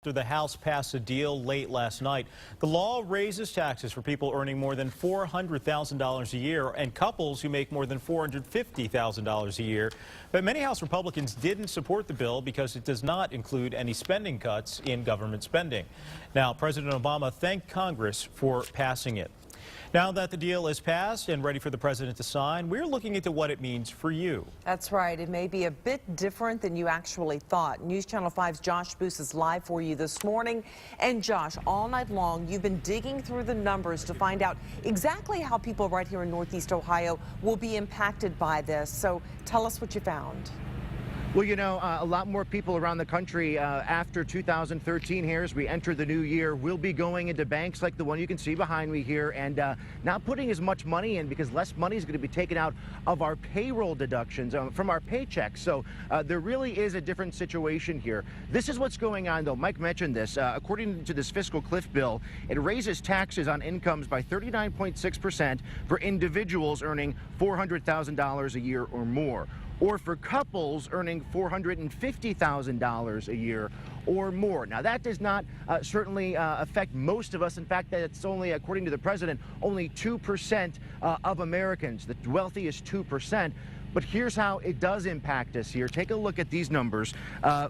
After the House passed a deal late last night, the law raises taxes for people earning more than $400,000 a year and couples who make more than $450,000 a year. But many House Republicans didn't support the bill because it does not include any spending cuts in government spending. Now, President Obama thanked Congress for passing it. Now that the deal is passed and ready for the president to sign, we're looking into what it means for you. That's right. It may be a bit different than you actually thought. News Channel 5's Josh Boos is live for you this morning. And Josh, all night long, you've been digging through the numbers to find out exactly how people right here in Northeast Ohio will be impacted by this. So tell us what you found. Well, you know, a lot more people around the country after 2013 here, as we enter the new year, will be going into banks like the one you can see behind me here and not putting as much money in because less money is going to be taken out of our payroll deductions from our paychecks. So there really is a different situation here. This is what's going on, though. Mike mentioned this. According to this fiscal cliff bill, it raises taxes on incomes by 39.6% for individuals earning $400,000 a year or more, or for couples earning $450,000 a year or more. Now, that does not certainly affect most of us. In fact, that's only, according to the president, only 2% of Americans, the wealthiest 2%. But here's how it does impact us here. Take a look at these numbers.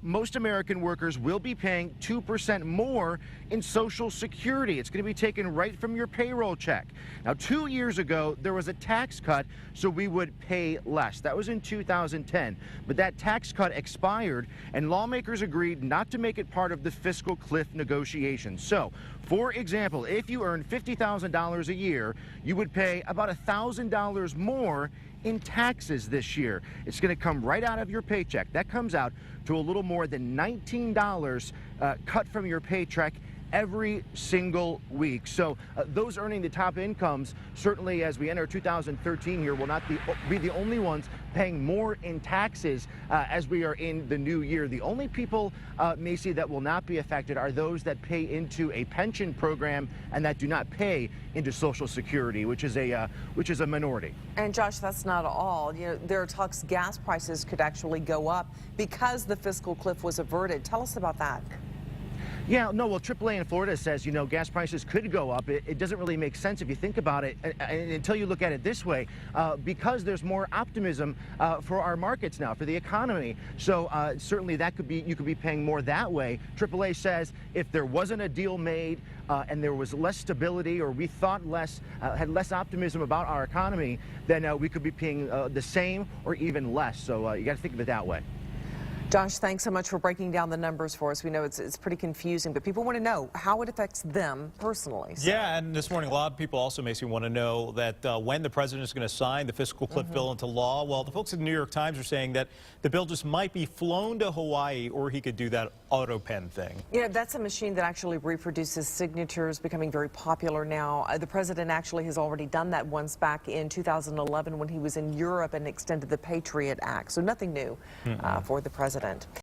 Most American workers will be paying 2% more in Social Security. It's going to be taken right from your payroll check. Now, 2 years ago, there was a tax cut, so we would pay less. That was in 2010. But that tax cut expired, and lawmakers agreed not to make it part of the fiscal cliff negotiations. So, for example, if you earn $50,000 a year, you would pay about $1,000 more in taxes this year. It's going to come right out of your paycheck. That comes out to a little more than $19 cut from your paycheck every single week. So those earning the top incomes, certainly as we enter 2013 here, will not be the only ones paying more in taxes as we are in the new year. The only people, Macy, that will not be affected are those that pay into a pension program and that do not pay into Social Security, which is a minority. And Josh, that's not all. You know, there are talks gas prices could actually go up because the fiscal cliff was averted. Tell us about that. Yeah, no, well, AAA in Florida says, you know, gas prices could go up. It doesn't really make sense if you think about it until you look at it this way, because there's more optimism for our markets now, for the economy. So certainly that could be, you could be paying more that way. AAA says if there wasn't a deal made and there was less stability, or we thought less, had less optimism about our economy, then we could be paying the same or even less. So you got to think of it that way. Josh, thanks so much for breaking down the numbers for us. We know it's pretty confusing, but people want to know how it affects them personally. So. Yeah, and this morning a lot of people also, Macy, want to know that when the president is going to sign the fiscal cliff bill into law. Well, the folks at the New York Times are saying that the bill just might be flown to Hawaii, or he could do that auto pen thing. Yeah, that's a machine that actually reproduces signatures, becoming very popular now. The president actually has already done that once back in 2011 when he was in Europe and extended the Patriot Act. So nothing new for the president.